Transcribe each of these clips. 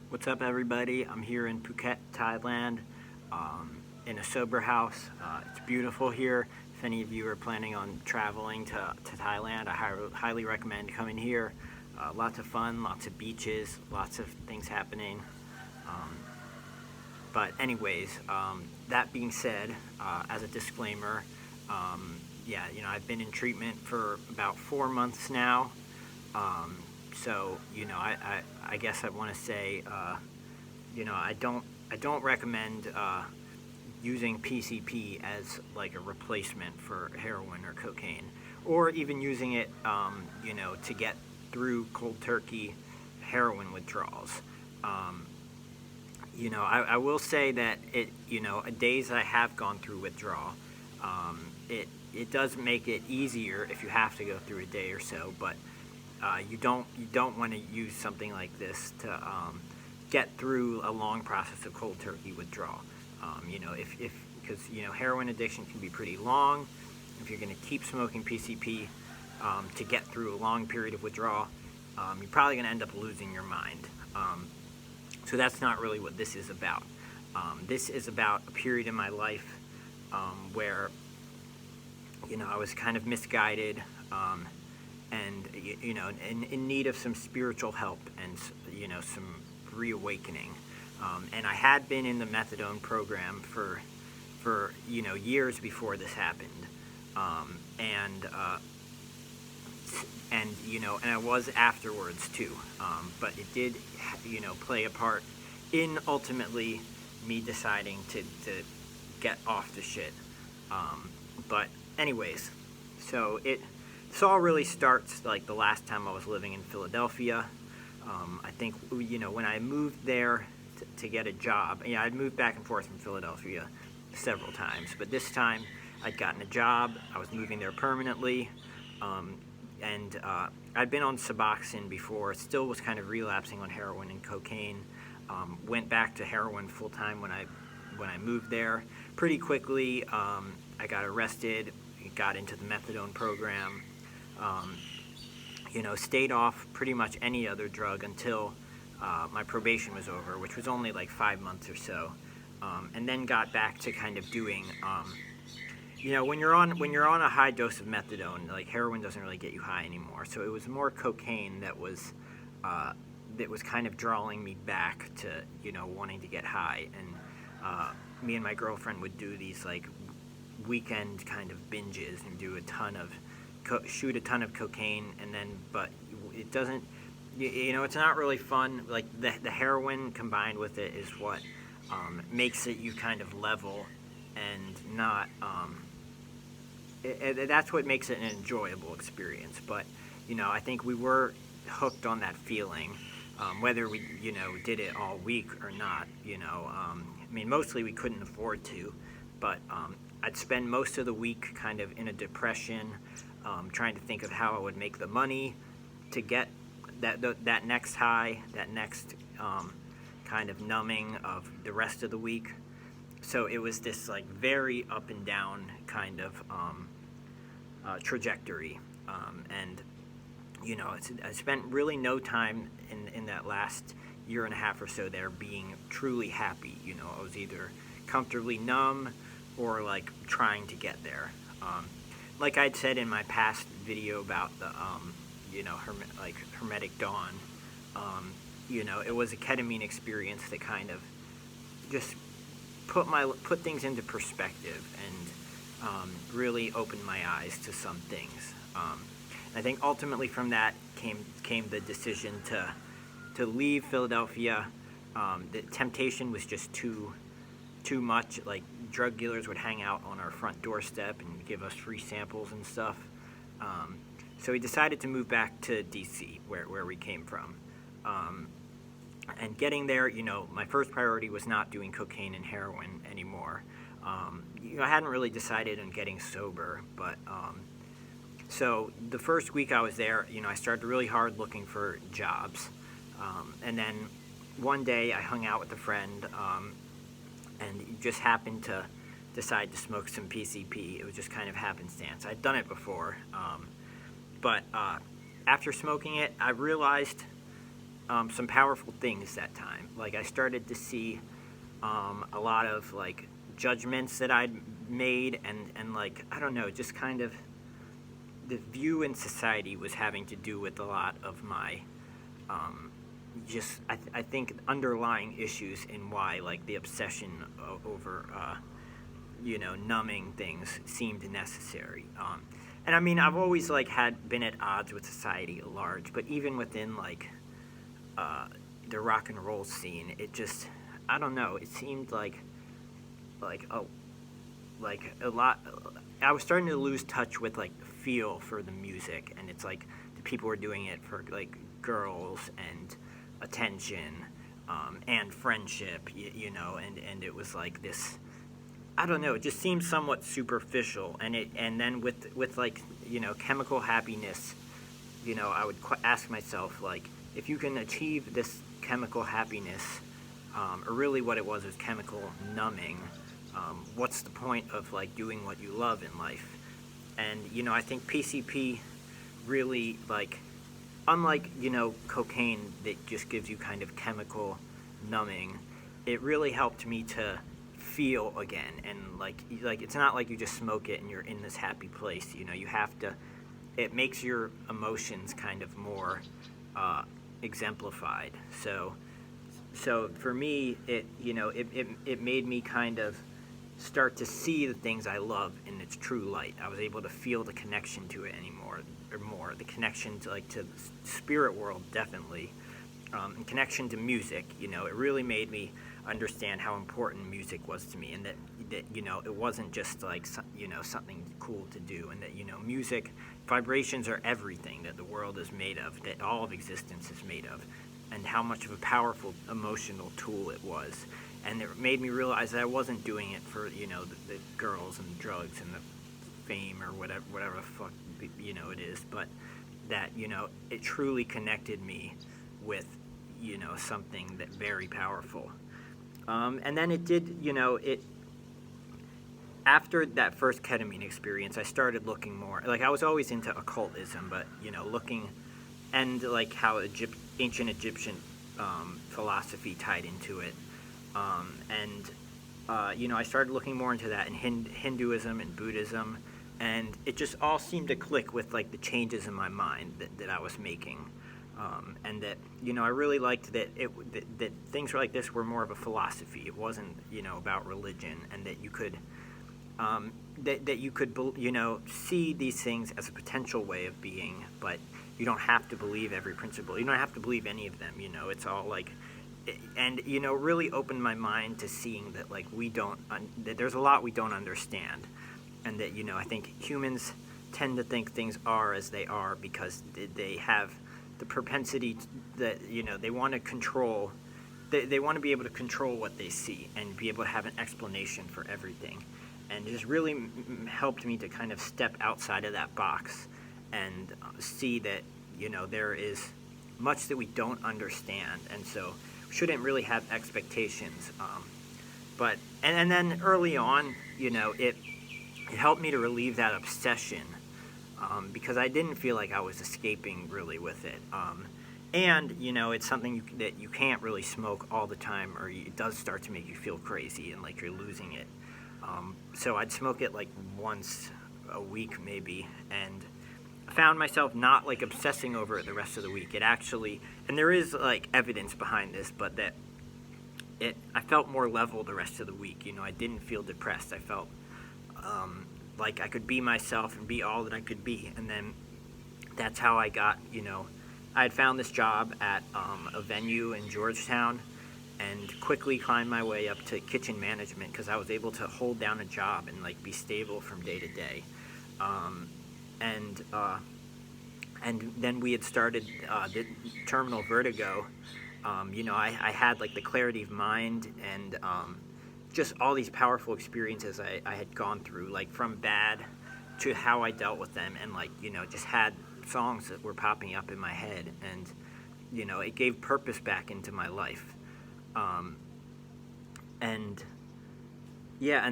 What's up, everybody? I'm here in Phuket, Thailand, in a sober house. It's beautiful here. If any of you are planning on traveling to Thailand, I highly recommend coming here. Lots of fun, lots of beaches, lots of things happening. But anyways, that being said, as a disclaimer, yeah, I've been in treatment for about 4 months now. So I guess I want to say, I don't recommend using PCP as like a replacement for heroin or cocaine, or even using it, to get through cold turkey heroin withdrawals. I will say that days I have gone through withdrawal, it does make it easier if you have to go through a day or so, but you don't want to use something like this to get through a long process of cold turkey withdrawal. Because heroin addiction can be pretty long. If you're going to keep smoking PCP to get through a long period of withdrawal, you're probably going to end up losing your mind. So that's not really what this is about. This is about a period in my life where I was kind of misguided. And in need of some spiritual help and some reawakening. And I had been in the methadone program for years before this happened, and I was afterwards too. But it did play a part in ultimately me deciding to get off the shit. But anyways, so this all really starts like the last time I was living in Philadelphia. I think, when I moved there to get a job, I'd moved back and forth from Philadelphia several times, but this time I'd gotten a job. I was moving there permanently, and I'd been on Suboxone before, still was kind of relapsing on heroin and cocaine. Went back to heroin full time when I moved there. Pretty quickly, I got arrested, got into the methadone program. Stayed off pretty much any other drug until my probation was over, which was only like 5 months or so, and then got back to kind of doing, when you're on a high dose of methadone, like heroin doesn't really get you high anymore. So it was more cocaine that was kind of drawing me back to wanting to get high, and me and my girlfriend would do these like weekend kind of binges and do shoot a ton of cocaine, and then but it doesn't it's not really fun. Like the heroin combined with it is what makes it you kind of level and not that's what makes it an enjoyable experience. But I think we were hooked on that feeling, whether we did it all week or not. Mostly we couldn't afford to, but I'd spend most of the week kind of in a depression, trying to think of how I would make the money to get that next high, that next kind of numbing of the rest of the week. So it was this like very up and down kind of trajectory, and I spent really no time in that last year and a half or so there being truly happy. I was either comfortably numb or like trying to get there. Like I'd said in my past video about the hermetic dawn, it was a ketamine experience that kind of just put things into perspective and really opened my eyes to some things. I think ultimately from that came the decision to leave Philadelphia. The temptation was just too much. Like drug dealers would hang out on our front doorstep and give us free samples and stuff. So we decided to move back to DC, where we came from. And getting there, my first priority was not doing cocaine and heroin anymore. I hadn't really decided on getting sober, but so the first week I was there, I started really hard looking for jobs. And then one day I hung out with a friend, and just happened to decide to smoke some PCP. It was just kind of happenstance. I'd done it before, but after smoking it, I realized some powerful things that time. Like I started to see a lot of like judgments that I'd made, and like I don't know, just kind of the view in society was having to do with a lot of my I think underlying issues in why like the obsession over numbing things seemed necessary. And I mean, I've always like had been at odds with society at large, but even within like the rock and roll scene, it just, I don't know, it seemed like a a lot. I was starting to lose touch with like the feel for the music, and it's like the people were doing it for like girls and attention and friendship, and it was like this. I don't know. It just seemed somewhat superficial, and then with like chemical happiness, I would ask myself like, if you can achieve this chemical happiness, or really what it was chemical numbing. What's the point of like doing what you love in life? And I think PCP really like, unlike cocaine that just gives you kind of chemical numbing, it really helped me to feel again. And like it's not like you just smoke it and you're in this happy place. You have to. It makes your emotions kind of more exemplified. So for me, it made me kind of start to see the things I love in its true light. I was able to feel the connection to it more the connection to the spirit world, definitely, and connection to music. It really made me understand how important music was to me, and that it wasn't just like something cool to do, and that music vibrations are everything that the world is made of, that all of existence is made of, and how much of a powerful emotional tool it was. And it made me realize that I wasn't doing it for the girls and the drugs and the fame or whatever the fuck it is, but that it truly connected me with something that very powerful. And then it did it. After that first ketamine experience, I started looking more. Like I was always into occultism, but looking, and like how ancient Egyptian philosophy tied into it. I started looking more into that in Hinduism and Buddhism, and it just all seemed to click with like the changes in my mind that I was making, and that I really liked that that things like this were more of a philosophy. It wasn't about religion, and that you could that you could see these things as a potential way of being, but you don't have to believe every principle. You don't have to believe any of them. It's all like. And really opened my mind to seeing that like that there's a lot we don't understand, and that I think humans tend to think things are as they are because they have the propensity that they want to control. They want to be able to control what they see and be able to have an explanation for everything, and it just really helped me to kind of step outside of that box and see that there is much that we don't understand, and so shouldn't really have expectations. But then early on, it helped me to relieve that obsession, because I didn't feel like I was escaping really with it. And it's something that you can't really smoke all the time, or it does start to make you feel crazy and like you're losing it. So I'd smoke it like once a week maybe, and I found myself not like obsessing over it the rest of the week. It actually, and there is like evidence behind this, but that I felt more level the rest of the week. I didn't feel depressed. I felt like I could be myself and be all that I could be. And then that's how I got, I had found this job at a venue in Georgetown, and quickly climbed my way up to kitchen management because I was able to hold down a job and like be stable from day to day. And then we had started the terminal vertigo. I had like the clarity of mind, and just all these powerful experiences I had gone through, like from bad to how I dealt with them, and like just had songs that were popping up in my head, and it gave purpose back into my life. And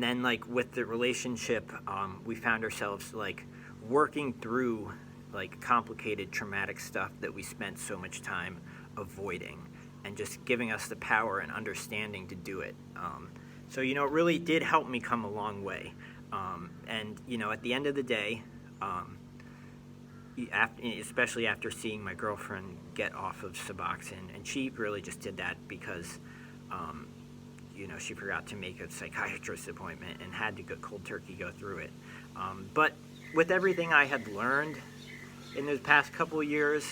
then like with the relationship, we found ourselves like working through like complicated traumatic stuff that we spent so much time avoiding, and just giving us the power and understanding to do it. So, it really did help me come a long way. And, at the end of the day, especially after seeing my girlfriend get off of Suboxone, and she really just did that because, she forgot to make a psychiatrist appointment and had to go cold turkey go through it. But with everything I had learned in those past couple of years,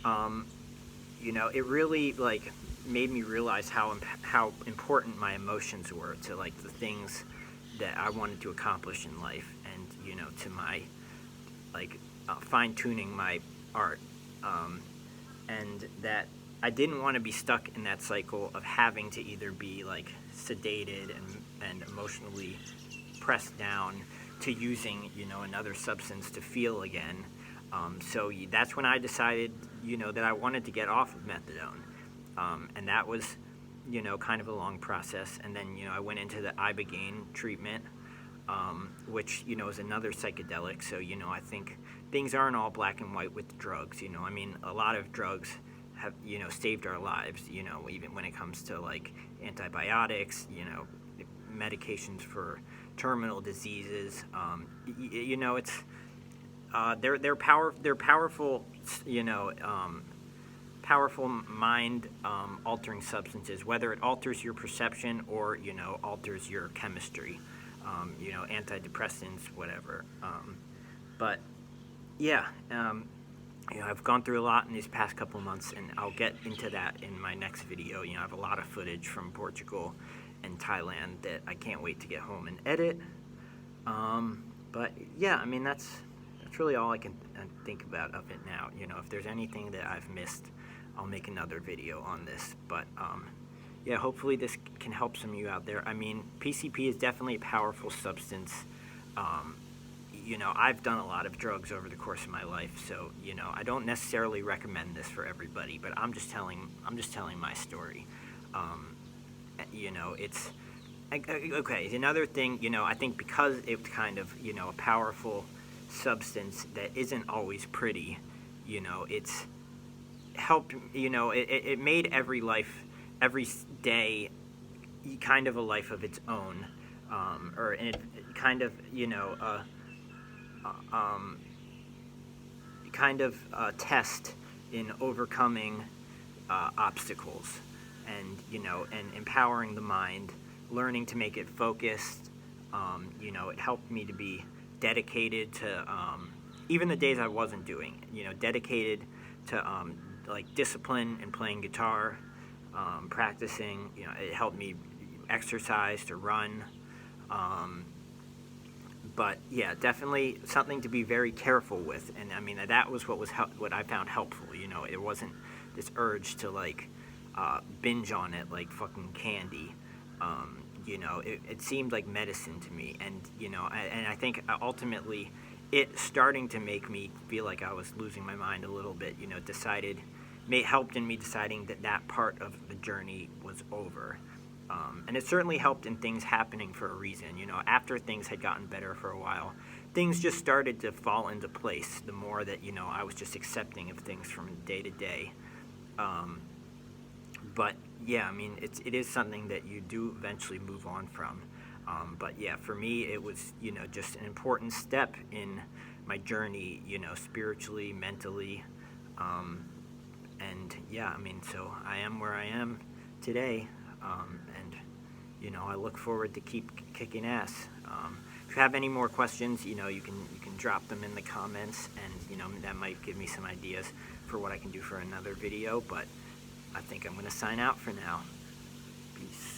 it really made me realize how important my emotions were to the things that I wanted to accomplish in life, and to my fine-tuning my art, and that I didn't want to be stuck in that cycle of having to either be sedated and emotionally pressed down to using another substance to feel again. So that's when I decided that I wanted to get off of methadone, and that was kind of a long process. And then I went into the ibogaine treatment, which is another psychedelic. So I think things aren't all black and white with drugs. A lot of drugs have saved our lives. Even when it comes to antibiotics, medications for terminal diseases. It's they're powerful. Powerful mind altering substances, whether it alters your perception or alters your chemistry. Antidepressants, whatever. But yeah, I've gone through a lot in these past couple months, and I'll get into that in my next video. I have a lot of footage from Portugal and Thailand that I can't wait to get home and edit. But yeah, that's really all I can think about of it now. If there's anything that I've missed, I'll make another video on this. But yeah, hopefully this can help some of you out there. PCP is definitely a powerful substance. I've done a lot of drugs over the course of my life, so I don't necessarily recommend this for everybody, but I'm just telling my story. It's okay. Another thing, I think because it's kind of a powerful substance that isn't always pretty, it's helped. It made every day kind of a life of its own, or it kind of test in overcoming obstacles, and and empowering the mind, learning to make it focused. It helped me to be dedicated to even the days I wasn't doing, dedicated to discipline and playing guitar, practicing. It helped me exercise, to run. But yeah, definitely something to be very careful with. And that was what I found helpful. It wasn't this urge to binge on it like fucking candy. It seemed like medicine to me, and I think ultimately it starting to make me feel like I was losing my mind a little bit. Helped in me deciding that part of the journey was over. And it certainly helped in things happening for a reason. After things had gotten better for a while, things just started to fall into place the more that, I was just accepting of things from day to day. But yeah, it is something that you do eventually move on from. But yeah, for me, it was, just an important step in my journey, spiritually, mentally. And yeah, so I am where I am today. And I look forward to keep kicking ass. If you have any more questions, you can drop them in the comments, and that might give me some ideas for what I can do for another video. But I think I'm going to sign out for now. Peace.